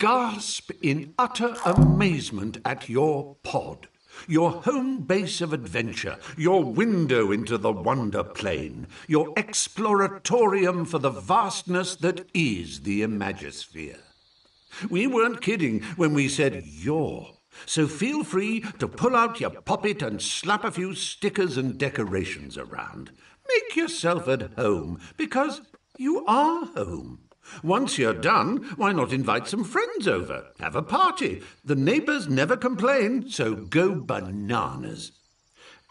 gasp in utter amazement at your pod, your home base of adventure, your window into the wonder plane, your exploratorium for the vastness that is the Imagisphere. We weren't kidding when we said your, so feel free to pull out your poppet and slap a few stickers and decorations around. Make yourself at home, because you are home. Once you're done, why not invite some friends over? Have a party. The neighbours never complain, so go bananas.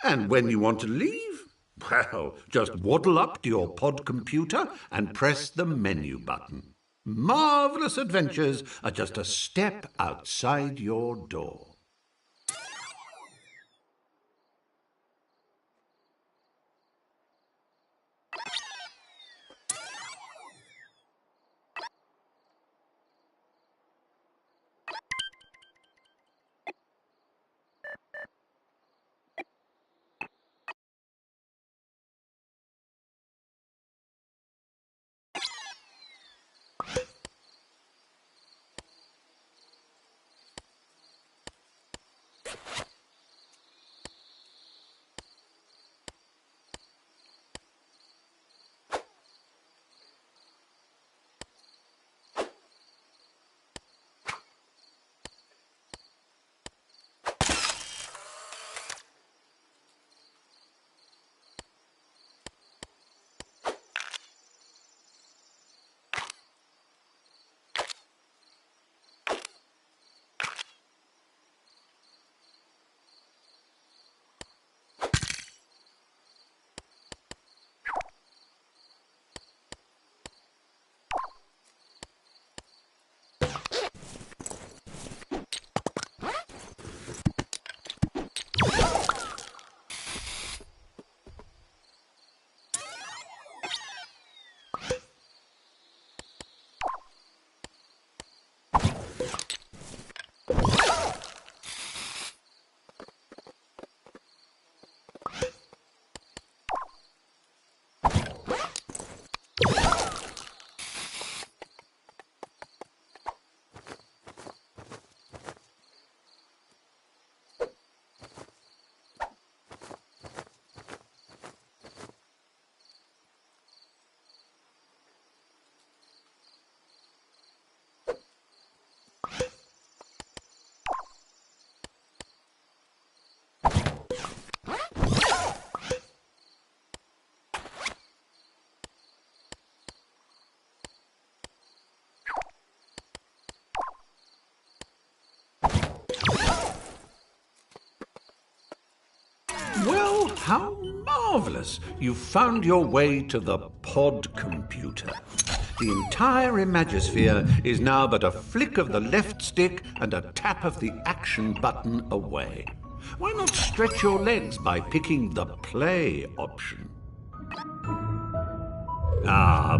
And when you want to leave, well, just waddle up to your pod computer and press the menu button. Marvellous adventures are just a step outside your door. Well, how marvellous! You've found your way to the pod computer. The entire Imagisphere is now but a flick of the left stick and a tap of the action button away. Why not stretch your legs by picking the play option? Ah,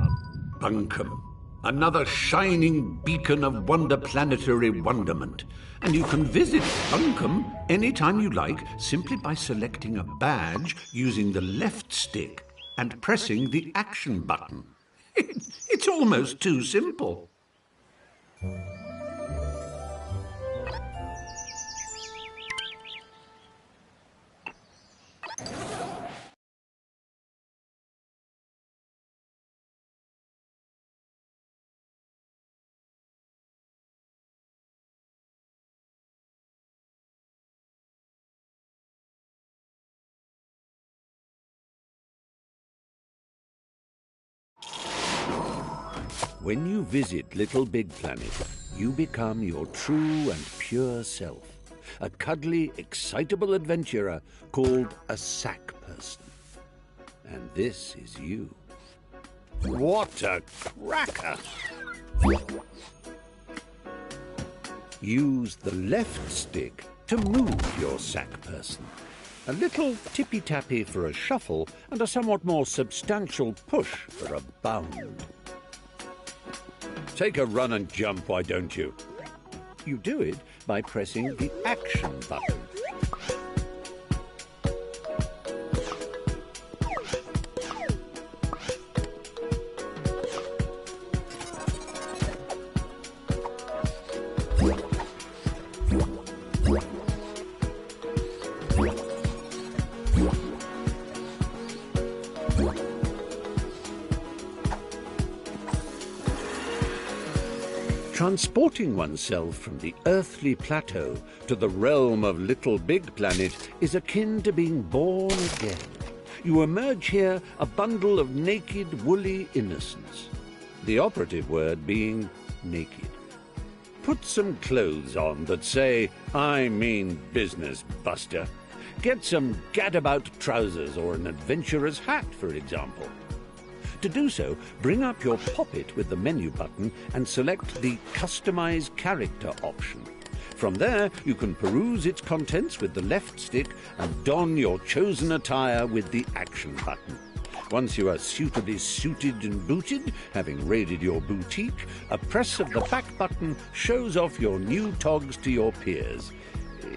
Bunkum. Another shining beacon of wonder-planetary wonderment. And you can visit Bunkum anytime you like simply by selecting a badge using the left stick and pressing the action button. It's almost too simple. When you visit Little Big Planet, you become your true and pure self, a cuddly, excitable adventurer called a sack person. And this is you. What a cracker! Use the left stick to move your sack person. A little tippy-tappy for a shuffle and a somewhat more substantial push for a bound. Take a run and jump, why don't you? You do it by pressing the action button. Transporting oneself from the earthly plateau to the realm of Little Big Planet is akin to being born again. You emerge here a bundle of naked, woolly innocence. The operative word being naked. Put some clothes on that say, "I mean business, Buster." Get some gadabout trousers or an adventurer's hat, for example. To do so, bring up your poppet with the menu button and select the Customize Character option. From there, you can peruse its contents with the left stick and don your chosen attire with the Action button. Once you are suitably suited and booted, having raided your boutique, a press of the back button shows off your new togs to your peers.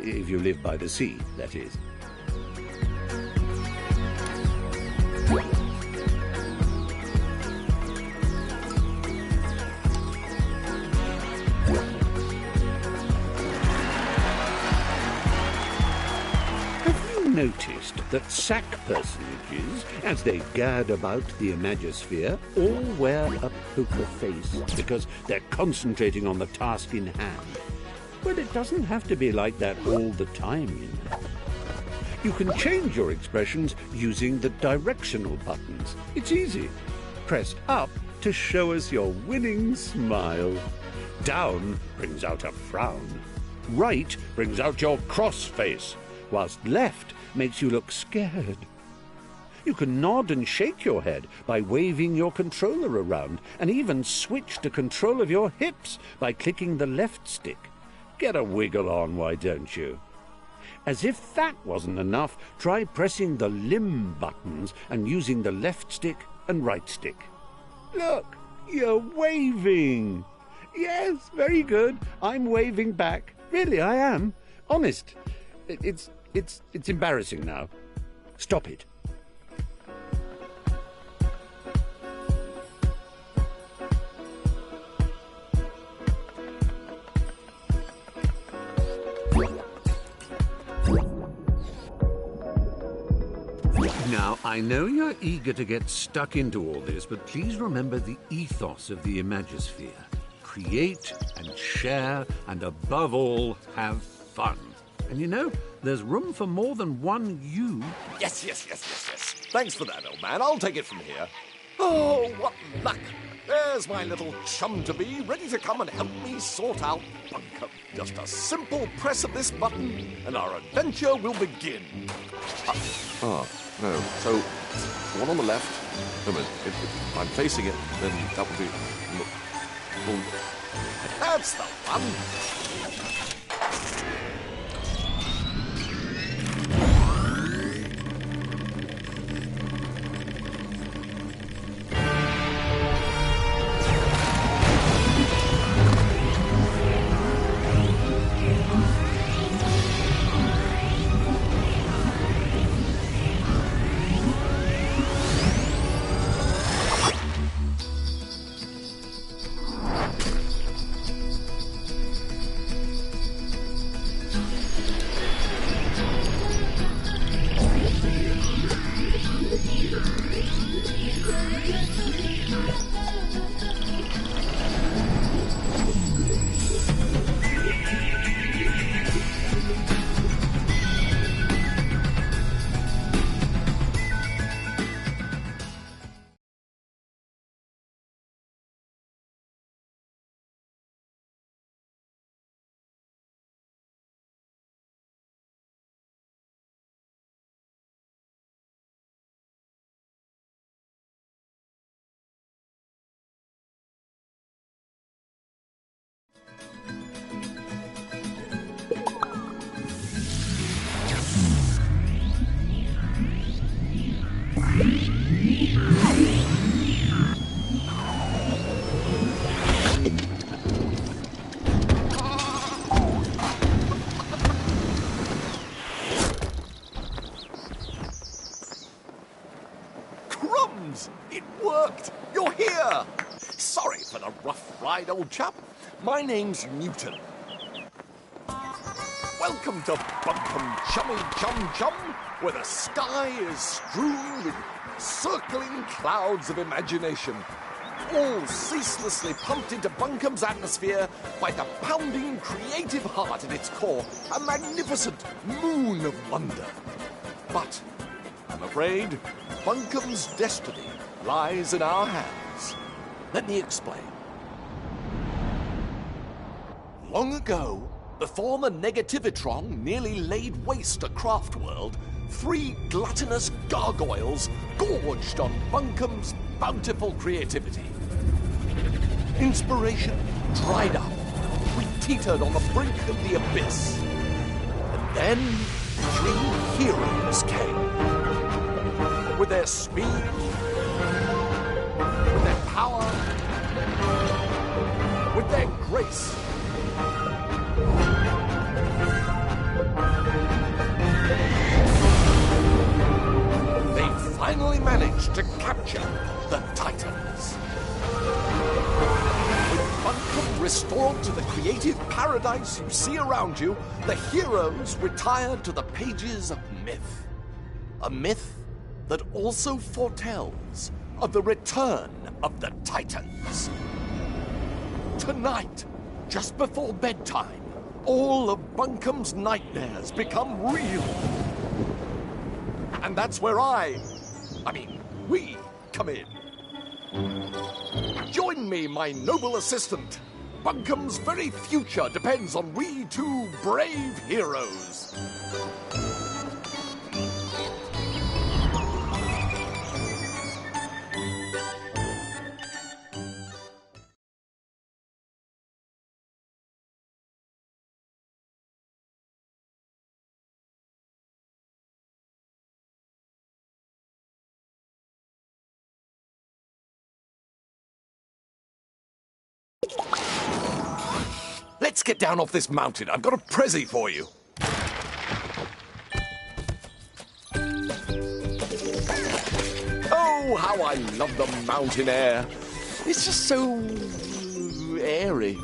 If you live by the sea, that is. Noticed that sack personages, as they gad about the Imagisphere, all wear a poker face because they're concentrating on the task in hand. Well, it doesn't have to be like that all the time, you know. You can change your expressions using the directional buttons. It's easy. Press up to show us your winning smile. Down brings out a frown. Right brings out your cross face, whilst left makes you look scared. You can nod and shake your head by waving your controller around, and even switch to control of your hips by clicking the left stick. Get a wiggle on, why don't you? As if that wasn't enough, try pressing the limb buttons and using the left stick and right stick. Look, you're waving. Yes, very good. I'm waving back. Really, I am. Honest. It's embarrassing now. Stop it. Now, I know you're eager to get stuck into all this, but please remember the ethos of the Imagisphere. Create and share, and above all, have fun. And you know, there's room for more than one you. Yes. Thanks for that, old man. I'll take it from here. Oh, what luck. There's my little chum-to-be, ready to come and help me sort out Bunkum. Just a simple press of this button, and our adventure will begin. No. So, one on the left. Wait a minute. If I'm facing it, then that would be... Well, that's the one. It worked! You're here! Sorry for the rough ride, old chap. My name's Newton. Welcome to Bunkum Chummy Chum Chum, where the sky is strewn with circling clouds of imagination. all ceaselessly pumped into Bunkum's atmosphere by the pounding creative heart at its core, a magnificent moon of wonder. But I'm afraid Bunkum's destiny lies in our hands. Let me explain. Long ago, before the Negativitron nearly laid waste a craft world, 3 gluttonous gargoyles gorged on Bunkum's bountiful creativity. Inspiration dried up. We teetered on the brink of the abyss. And then 3 heroes came. With their speed, with their power, with their grace. They finally managed to capture the Titans. With Bunkum restored to the creative paradise you see around you, the heroes retired to the pages of myth. A myth that also foretells of the return of the Titans. Tonight, just before bedtime, all of Bunkum's nightmares become real. And that's where we come in. Join me, my noble assistant. Bunkum's very future depends on we 2 brave heroes. Let's get down off this mountain. I've got a prezi for you. Oh, how I love the mountain air. It's just so airy.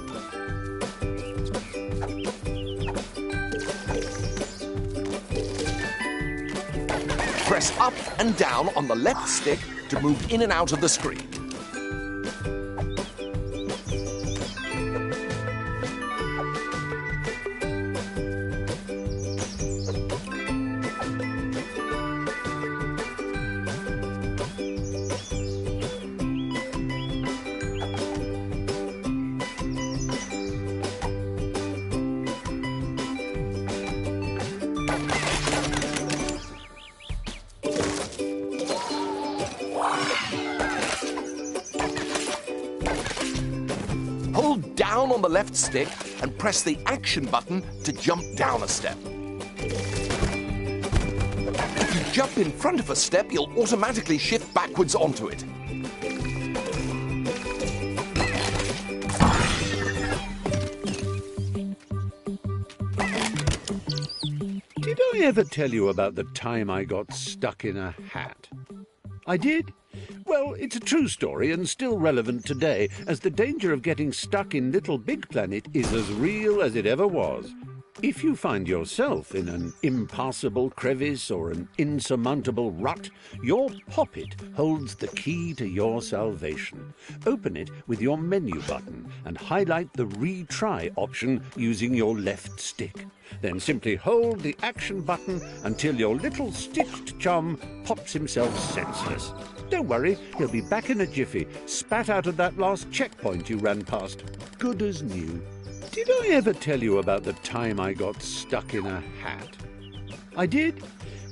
Press up and down on the left stick to move in and out of the screen. Hold down on the left stick and press the action button to jump down a step. If you jump in front of a step, you'll automatically shift backwards onto it. Did I ever tell you about the time I got stuck in a hat? I did? Well, it's a true story and still relevant today, as the danger of getting stuck in Little Big Planet is as real as it ever was. If you find yourself in an impassable crevice or an insurmountable rut, your poppet holds the key to your salvation. Open it with your menu button and highlight the retry option using your left stick. Then simply hold the action button until your little stitched chum pops himself senseless. Don't worry, he'll be back in a jiffy, spat out of that last checkpoint you ran past. Good as new. Did I ever tell you about the time I got stuck in a hat? I did?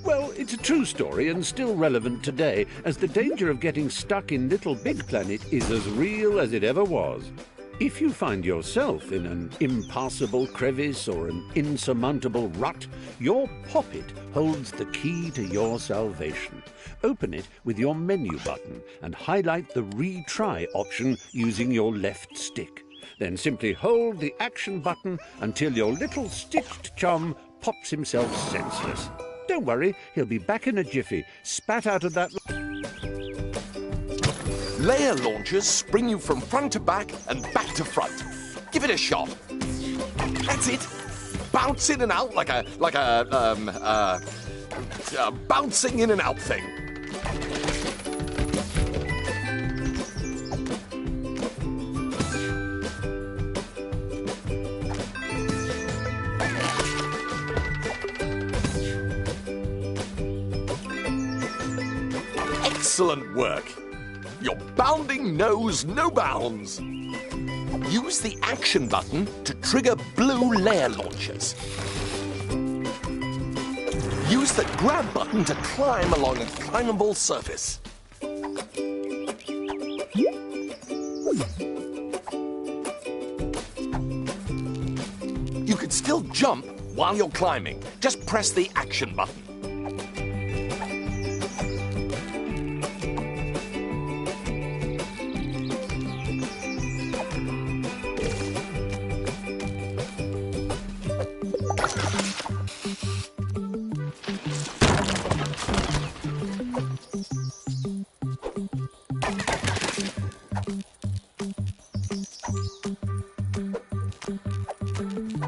Well, it's a true story and still relevant today, as the danger of getting stuck in Little Big Planet is as real as it ever was. If you find yourself in an impassable crevice or an insurmountable rut, your poppet holds the key to your salvation. Open it with your menu button and highlight the retry option using your left stick. Then simply hold the action button until your little stitched chum pops himself senseless. Don't worry, he'll be back in a jiffy, spat out of that... Layer launchers spring you from front to back and back to front. Give it a shot. That's it. Bounce in and out like a bouncing in and out thing. Excellent work. Your bounding knows no bounds. Use the action button to trigger blue layer launchers. Use the grab button to climb along a climbable surface. You can still jump while you're climbing. Just press the action button.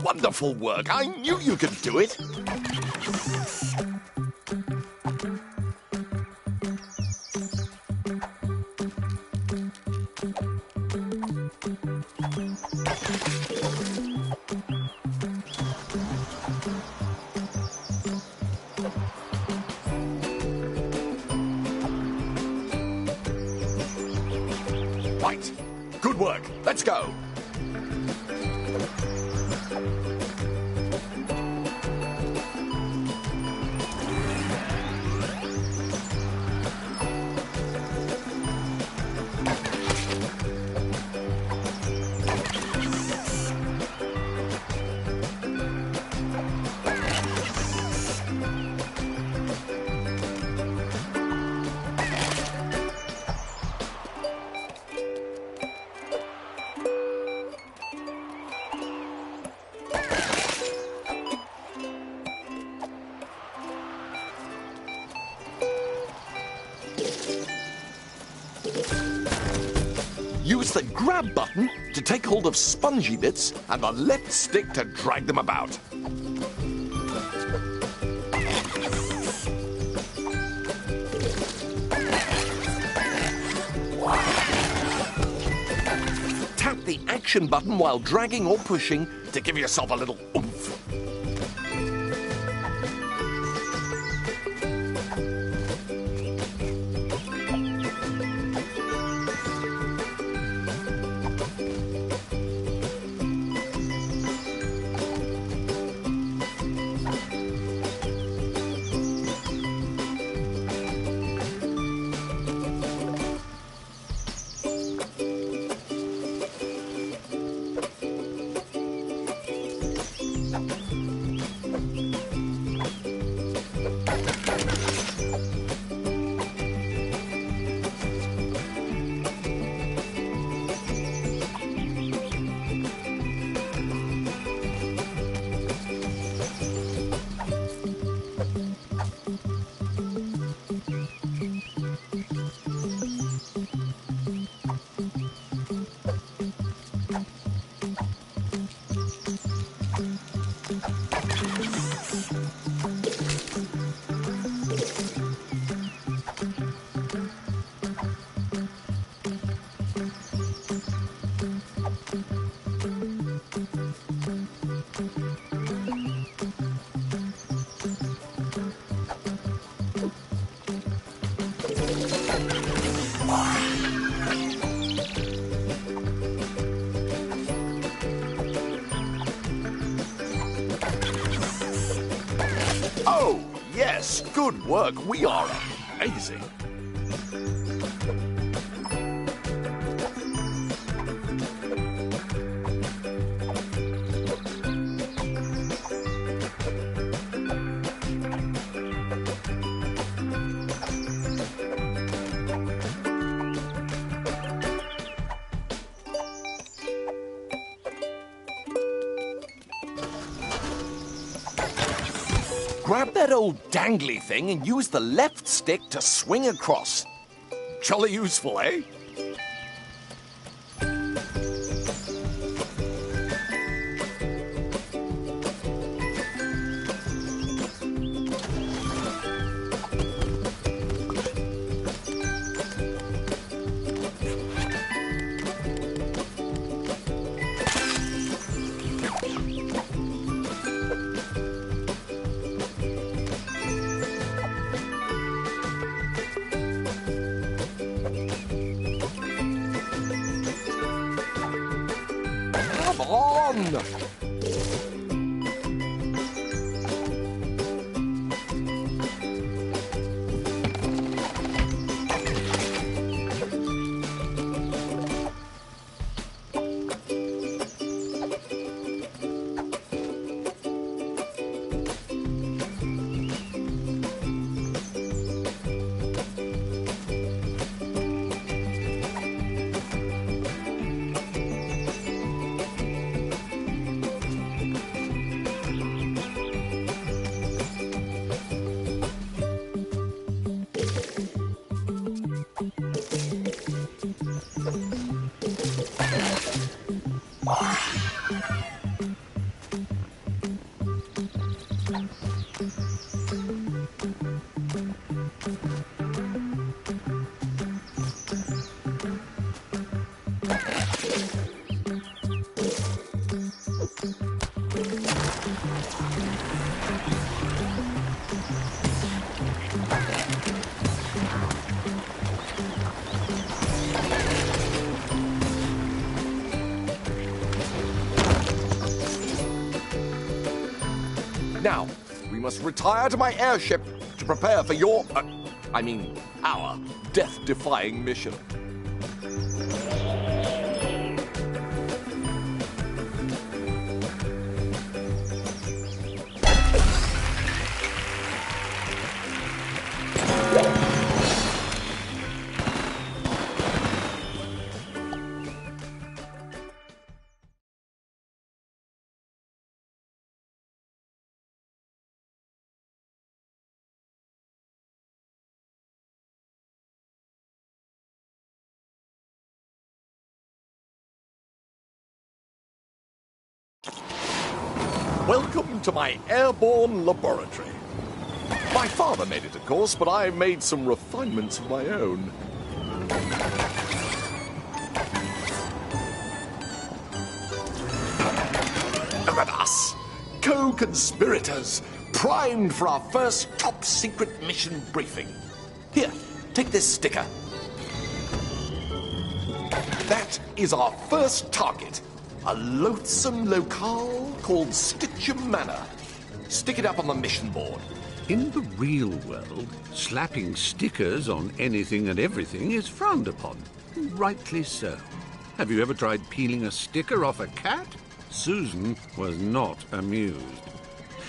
Wonderful work. I knew you could do it. Right. Good work. Let's go. Use the grab button to take hold of spongy bits and the left stick to drag them about. Tap the action button while dragging or pushing to give yourself a little oomph. Oh, yes, good work. We are amazing. Grab that old dangly thing and use the left stick to swing across. Jolly useful, eh? Come on! Now, we must retire to my airship to prepare for our death-defying mission. Welcome to my airborne laboratory. My father made it, of course, but I made some refinements of my own. Look at us, co-conspirators, primed for our first top-secret mission briefing. Here, take this sticker. That is our first target. A loathsome locale called Stitcham Manor. Stick it up on the mission board. In the real world, slapping stickers on anything and everything is frowned upon. Rightly so. Have you ever tried peeling a sticker off a cat? Susan was not amused.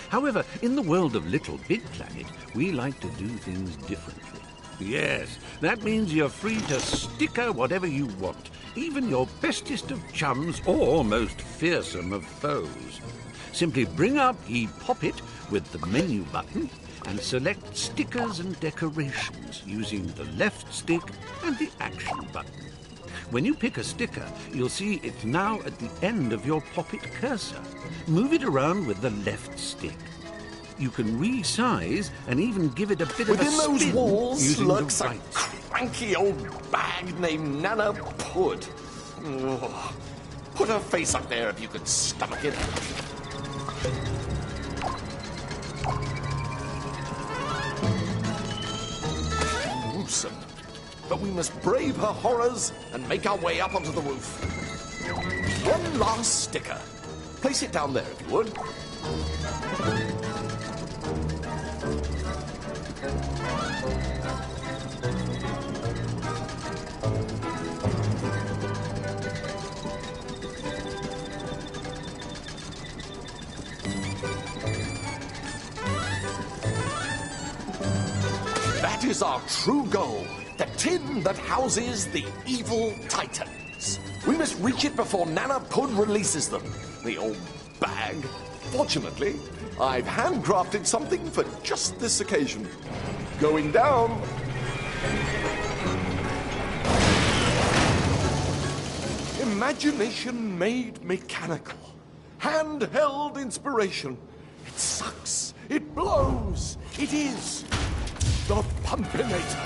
However, in the world of Little Big Planet, we like to do things differently. Yes, that means you're free to sticker whatever you want, even your bestest of chums or most fearsome of foes. Simply bring up ePop-It with the menu button and select Stickers and Decorations using the left stick and the Action button. When you pick a sticker, you'll see it's now at the end of your Pop-It cursor. Move it around with the left stick. You can resize and even give it a bit of a spin. Within those walls lurks the a right cranky old bag named Nana Pud. Ugh. Put her face up there if you could stomach it. Gruesome. But we must brave her horrors and make our way up onto the roof. One last sticker. Place it down there if you would. That is our true goal, the tin that houses the evil titans. We must reach it before Nana Pud releases them. The old bag. Fortunately, I've handcrafted something for just this occasion. Going down. Imagination made mechanical. Handheld inspiration. It sucks. It blows. It is the Pumpinator.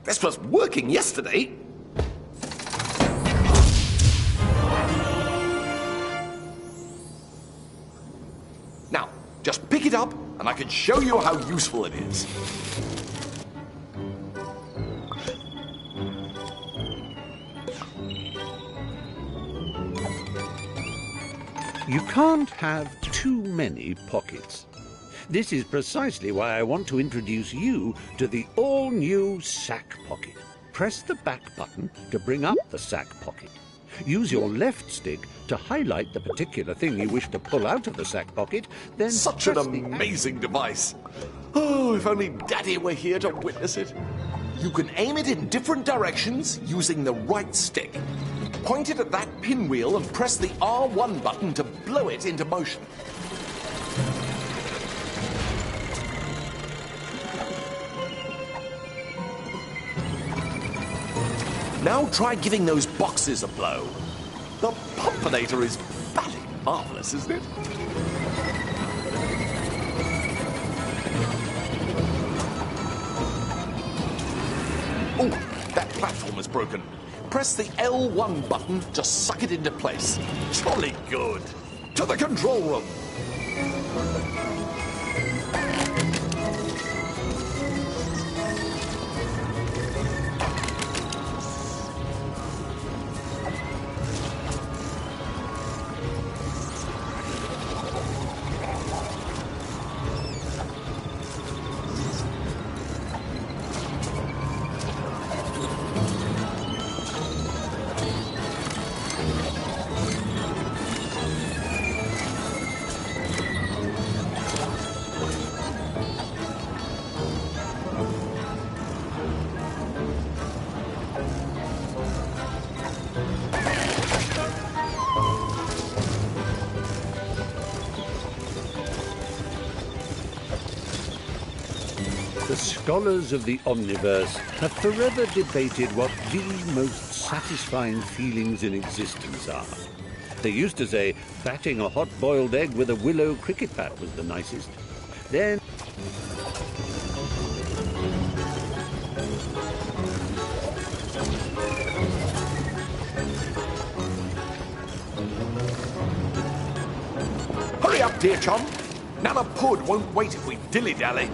This was working yesterday. Now, just pick it up and I can show you how useful it is. You can't have too many pockets. This is precisely why I want to introduce you to the all-new sack pocket. Press the back button to bring up the sack pocket. Use your left stick to highlight the particular thing you wish to pull out of the sack pocket, then Such an press the amazing device. Oh, if only Daddy were here to witness it. You can aim it in different directions using the right stick. Point it at that pinwheel and press the R1 button to blow it into motion. Now try giving those boxes a blow. The Pumpinator is bloody marvelous, isn't it? Oh, that platform is broken. Press the L1 button to suck it into place. Jolly good. To the control room. The scholars of the Omniverse have forever debated what the most satisfying feelings in existence are. They used to say batting a hot-boiled egg with a willow cricket bat was the nicest. Then Hurry up, dear chum. Nana Pud won't wait if we dilly-dally.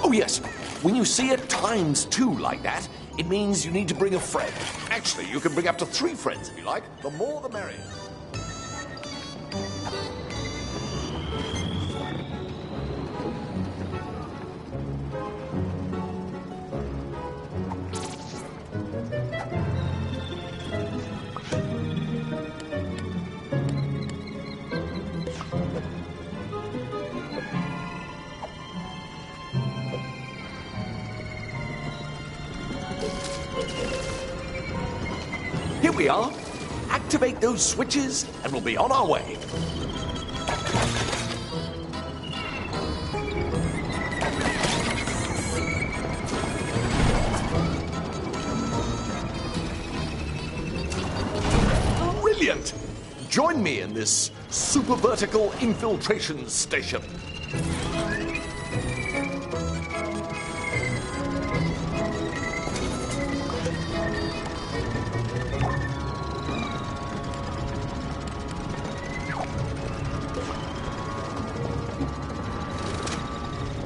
Oh, yes. When you see it times 2 like that, it means you need to bring a friend. Actually, you can bring up to 3 friends if you like. The more, the merrier. Here we are. Activate those switches and we'll be on our way. Brilliant! Join me in this super vertical infiltration station.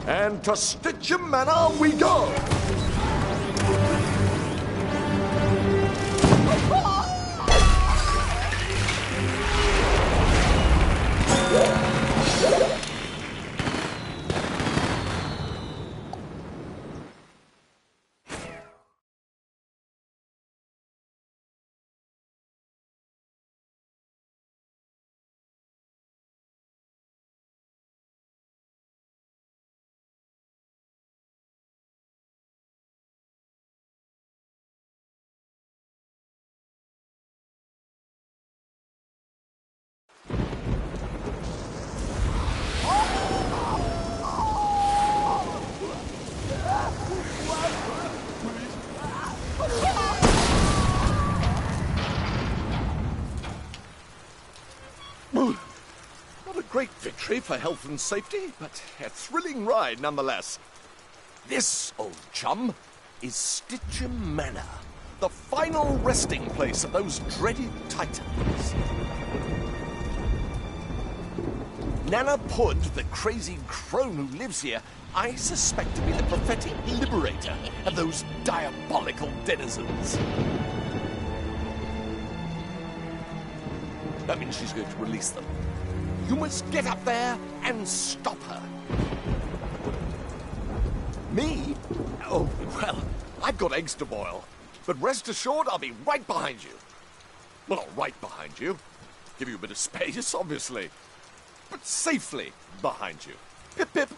And to Stitchem Manor we go! great victory for health and safety, but a thrilling ride nonetheless. This, old chum, is Stitcham Manor, the final resting place of those dreaded Titans. Nana Pud, the crazy crone who lives here, I suspect to be the prophetic liberator of those diabolical denizens. That means she's going to release them. You must get up there and stop her. Me? Oh, well, I've got eggs to boil. But rest assured, I'll be right behind you. Well, not right behind you. Give you a bit of space, obviously. But safely behind you. Pip, pip.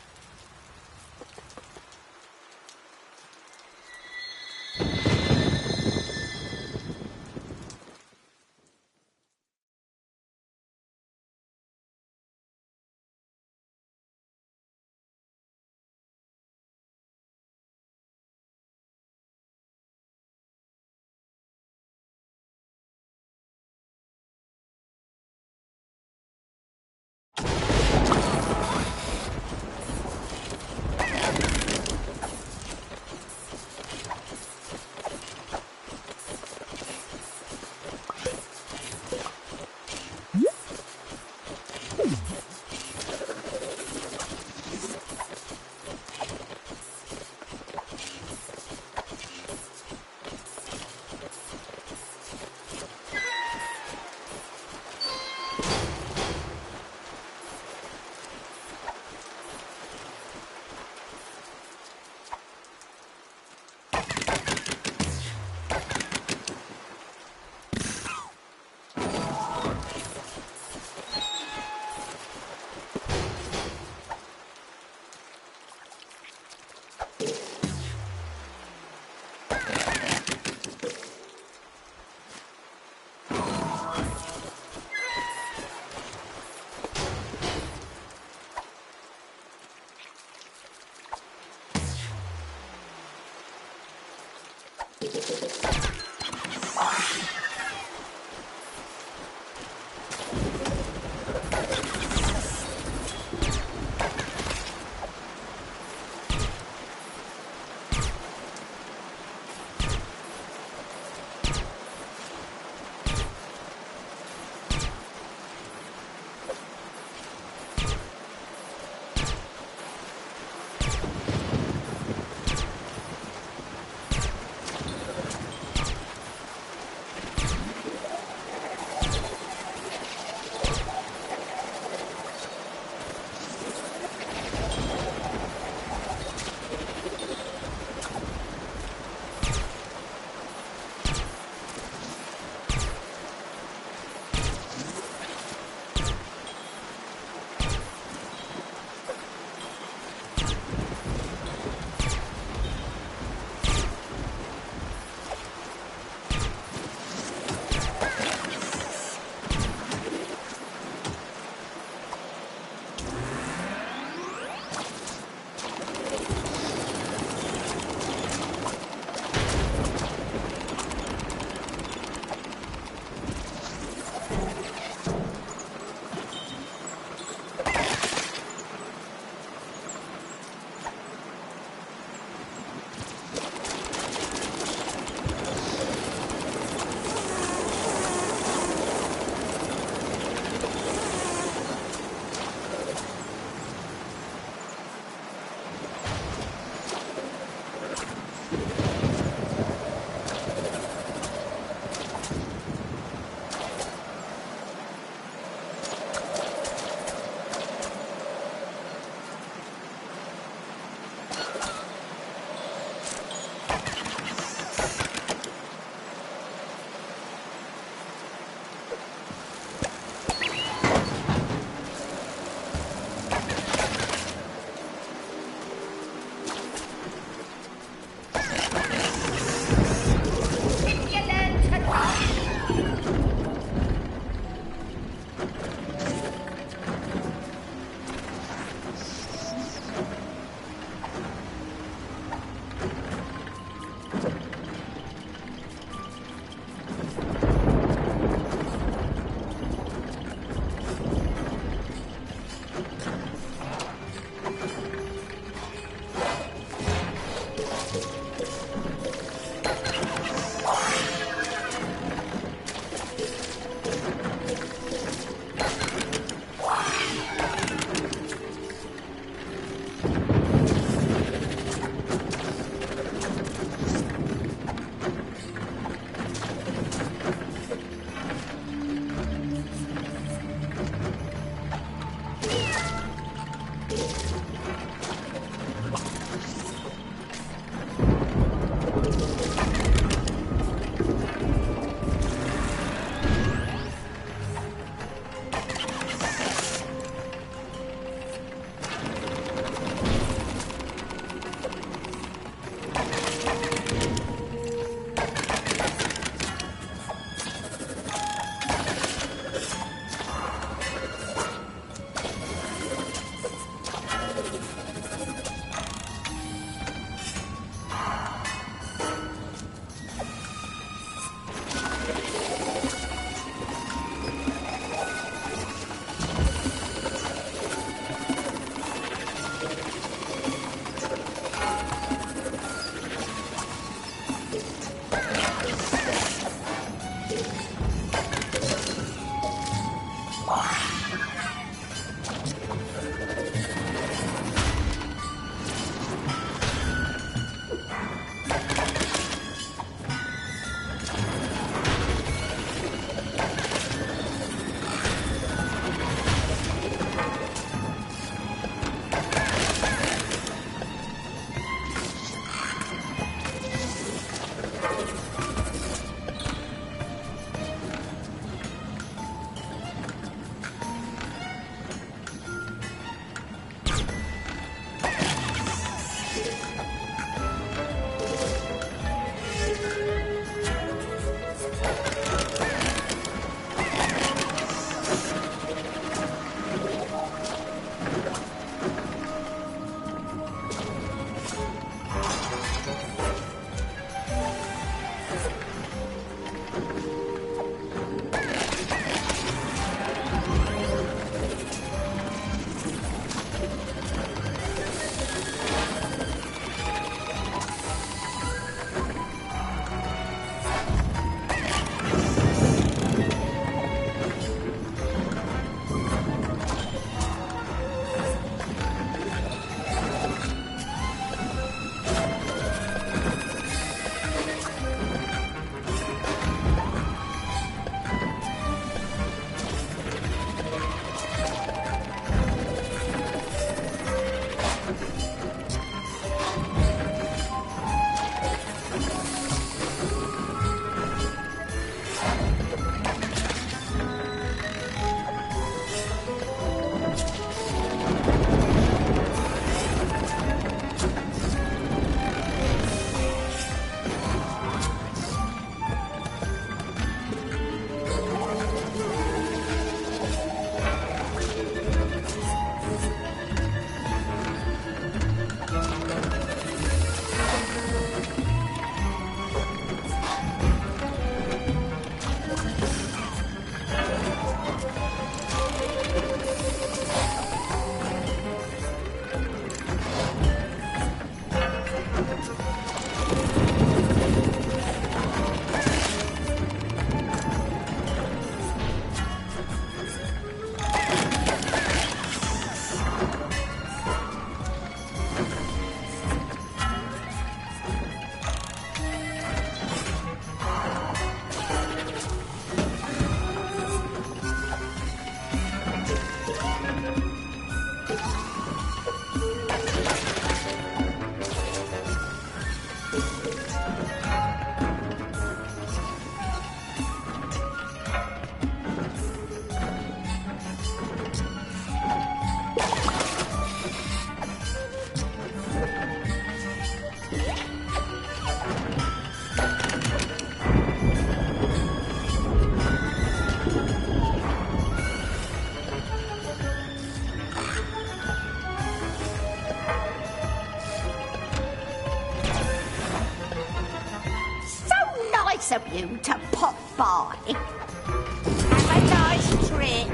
Of you to pop by. Have a nice trip.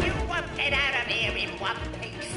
You won't get out of here in one piece.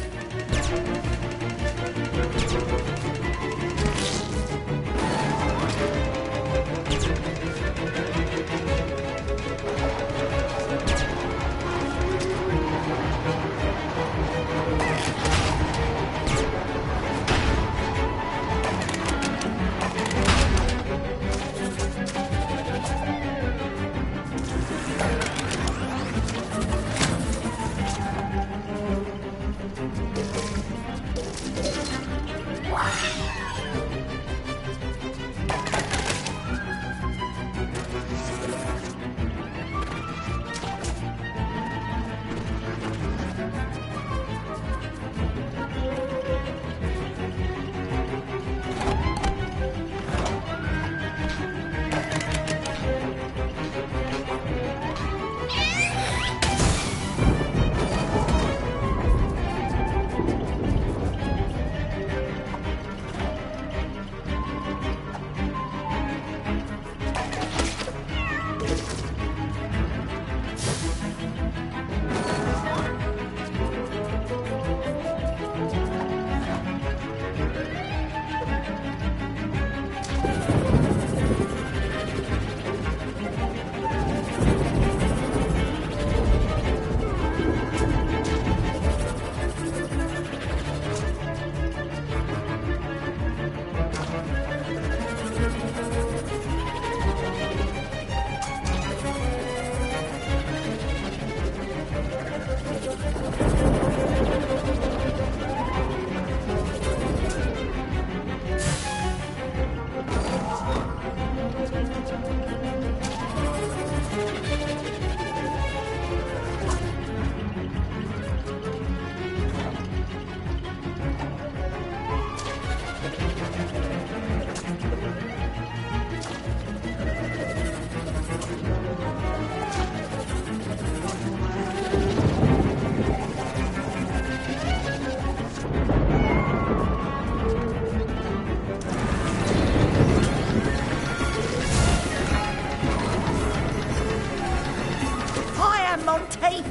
Monty!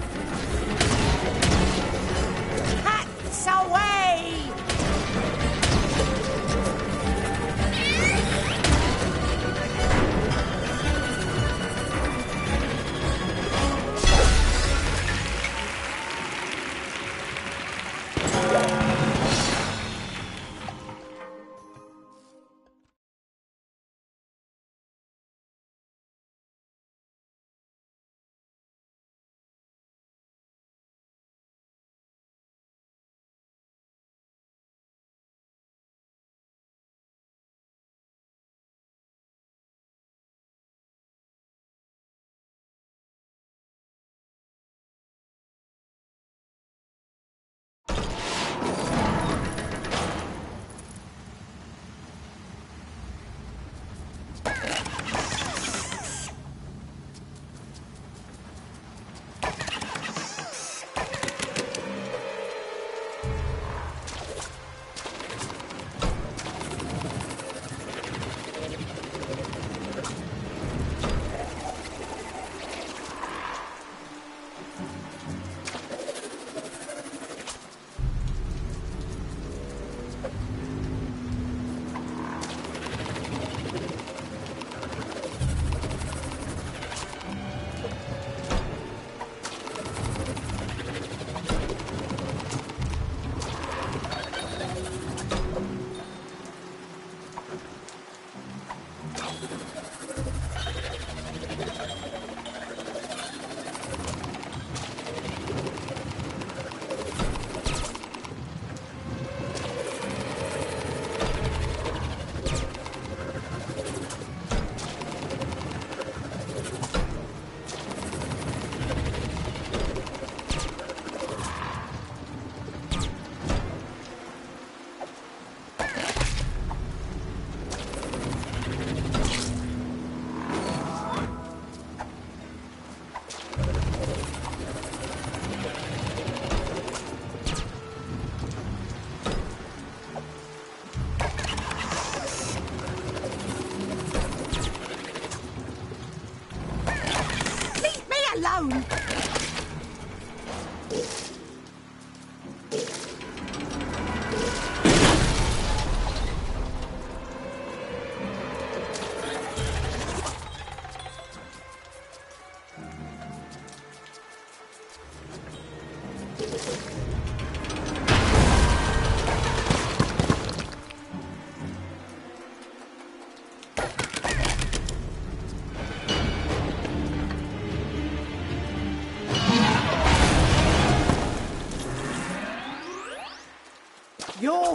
Cats away!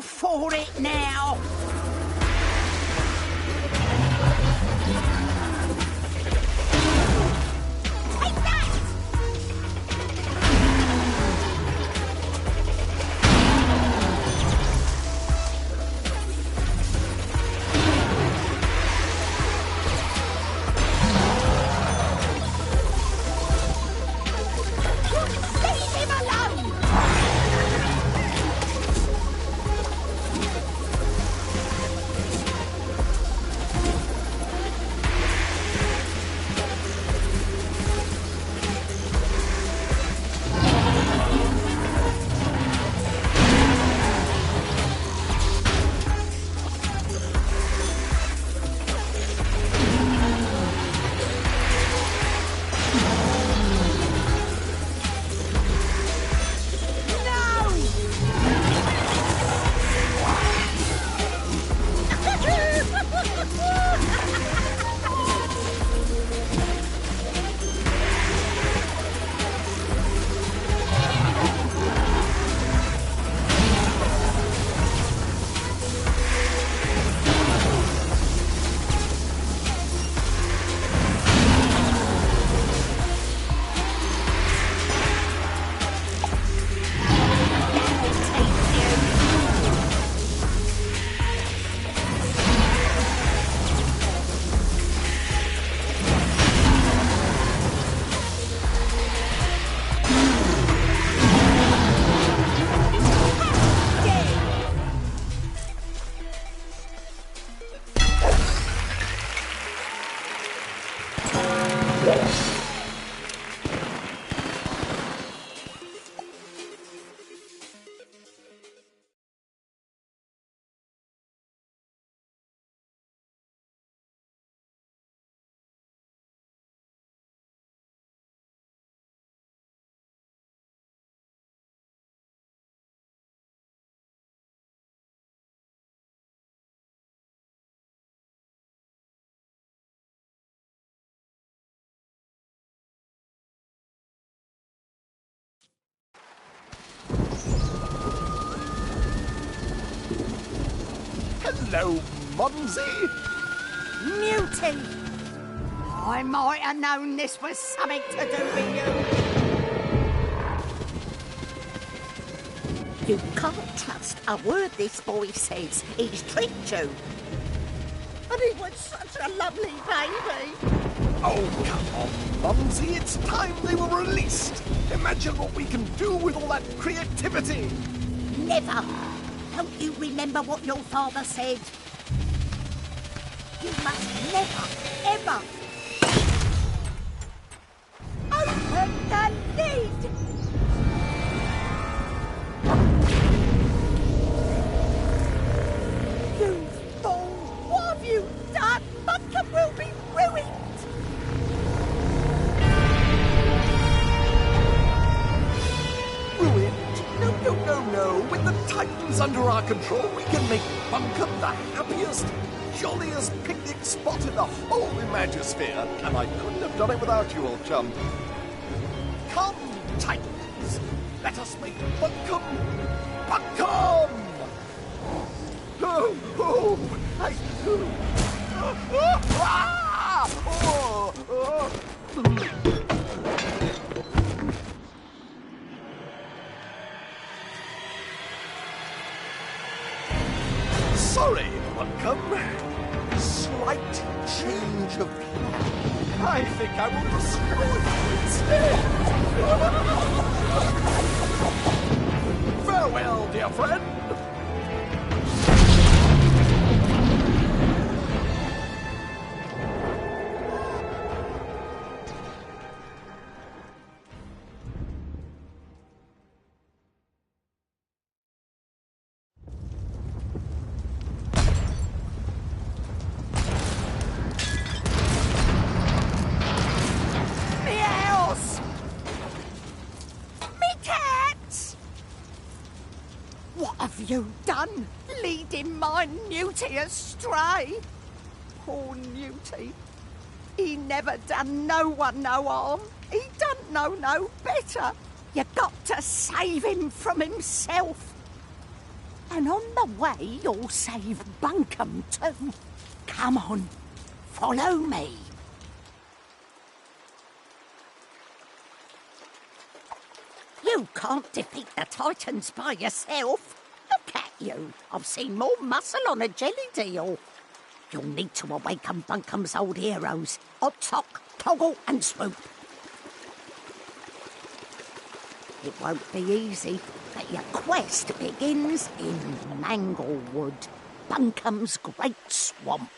for it now. Take that! Leave him alone! Hello, Mumsy. Newty! I might have known this was something to do with you. You can't trust a word this boy says. He's tricked you. And he was such a lovely baby. Oh, come on, Mumsy. It's time they were released. Imagine what we can do with all that creativity. Never. Don't you remember what your father said? You must never, ever open the lid! You fool! What have you done? Buncombe will be ruined! No. With the Titans under our control, we can make Buncombe the happiest, jolliest picnic spot in the whole Imagisphere. And I couldn't have done it without you, old chum. Come, Titans. Let us make Buncombe Buncombe! Sorry, Buncombe. Slight change of plan. I think I will destroy you instead. Farewell, dear friend. What have you done, leading my Newty astray? Poor Newty. He never done no one no harm. He don't know no better. You got to save him from himself. And on the way, you'll save Bunkum too. Come on, follow me. You can't defeat the Titans by yourself. Look at you. I've seen more muscle on a jelly deal. You'll need to awaken Bunkum's old heroes, Odd Sock, Toggle and Swoop. It won't be easy, but your quest begins in Manglewood, Bunkum's great swamp.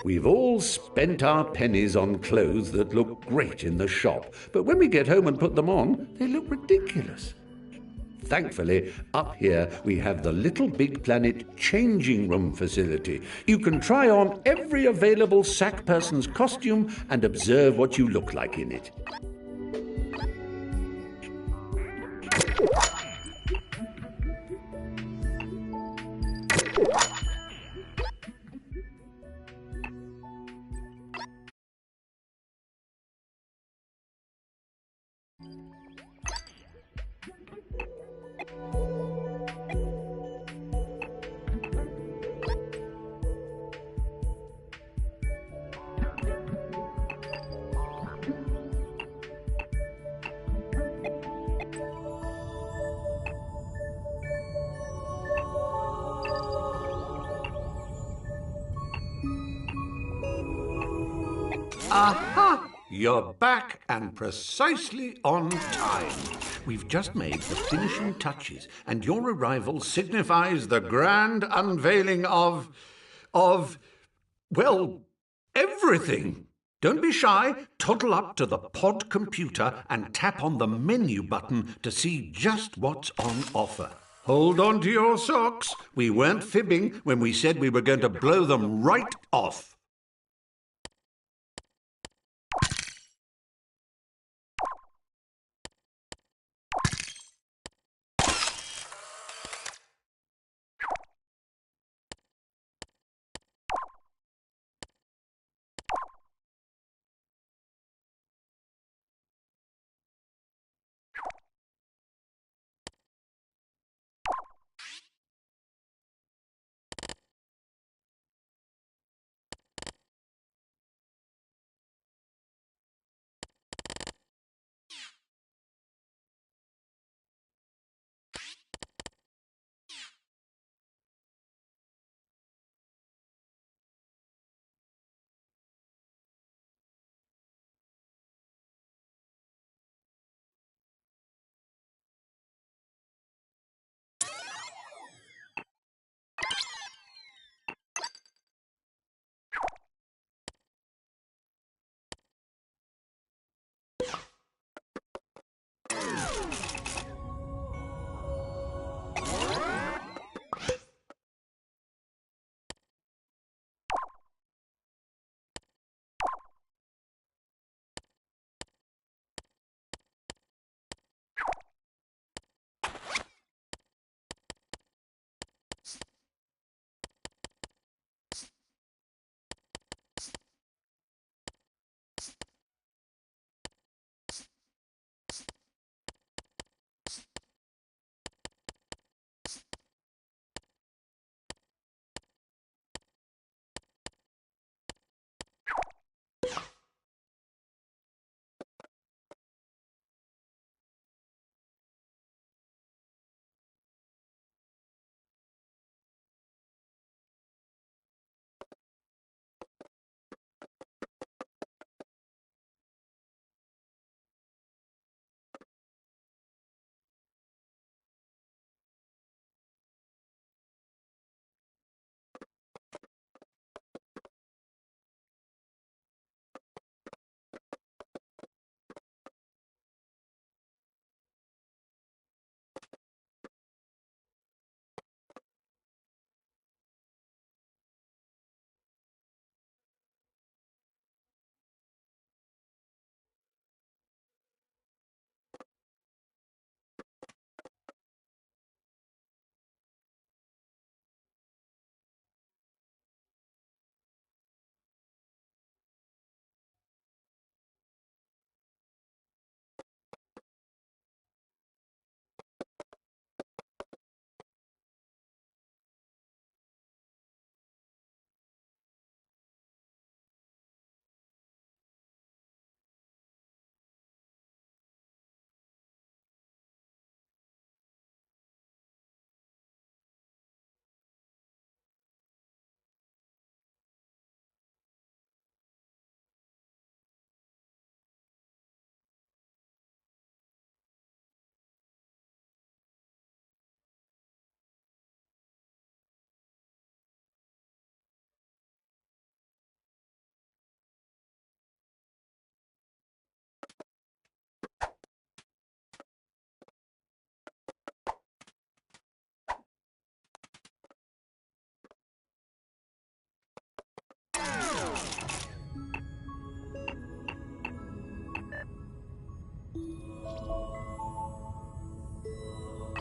We've all spent our pennies on clothes that look great in the shop, but when we get home and put them on, they look ridiculous. Thankfully, up here we have the Little Big Planet changing room facility. You can try on every available sack person's costume and observe what you look like in it. Aha! You're back and precisely on time. We've just made the finishing touches, and your arrival signifies the grand unveiling of, well, everything. Don't be shy. Toddle up to the pod computer and tap on the menu button to see just what's on offer. Hold on to your socks. We weren't fibbing when we said we were going to blow them right off.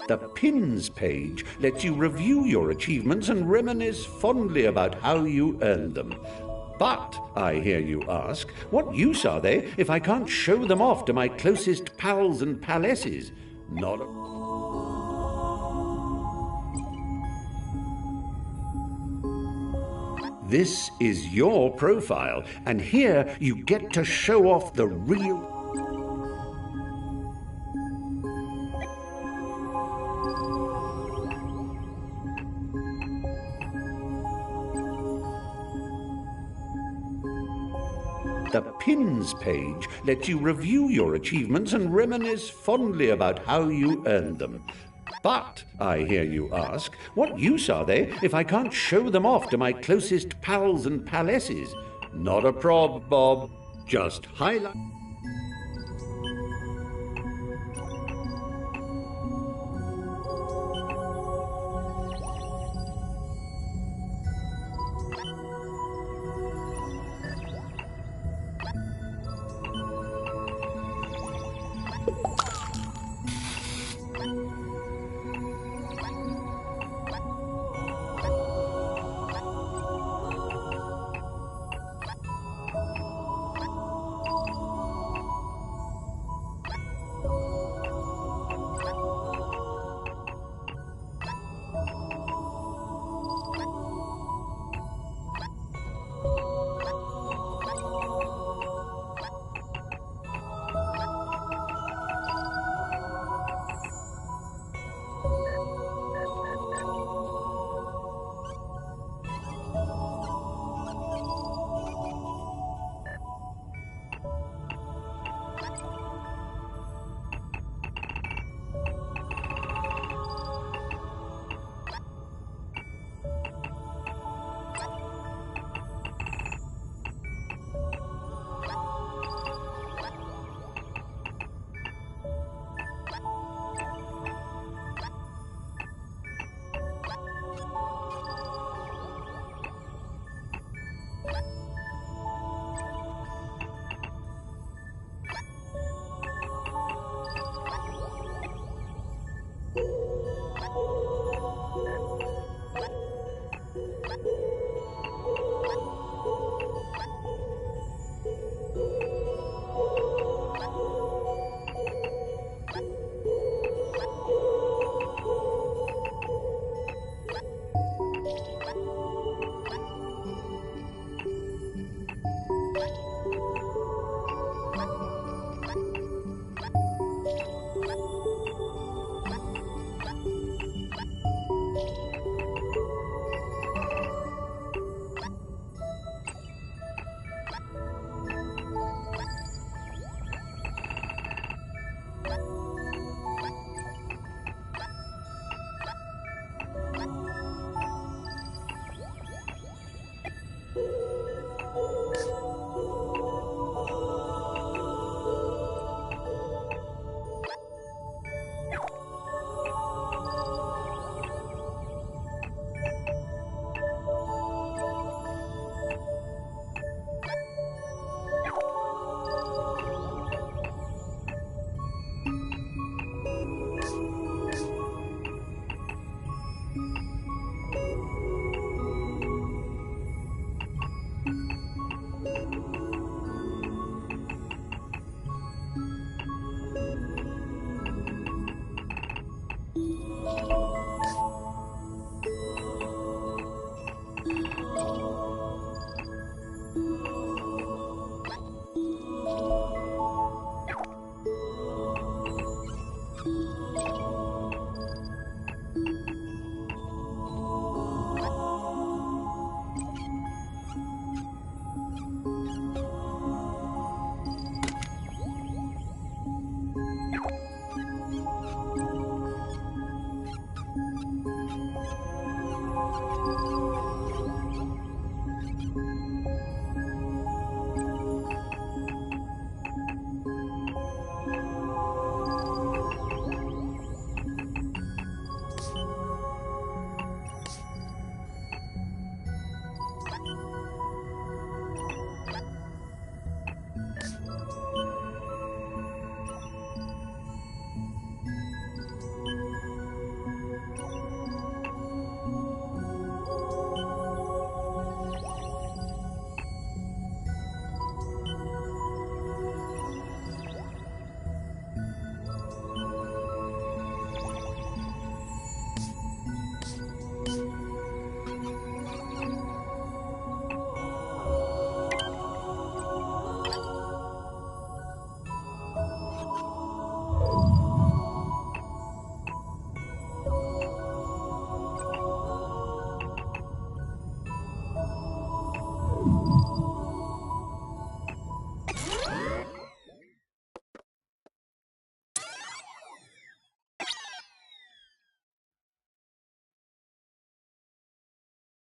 The Pins page lets you review your achievements and reminisce fondly about how you earned them. But, I hear you ask, what use are they if I can't show them off to my closest pals and palesses? Not a... This is your profile, and here you get to show off the real... The Pins page lets you review your achievements and reminisce fondly about how you earned them. But, I hear you ask, what use are they if I can't show them off to my closest pals and palesses? Not a prob, Bob. Just highlight...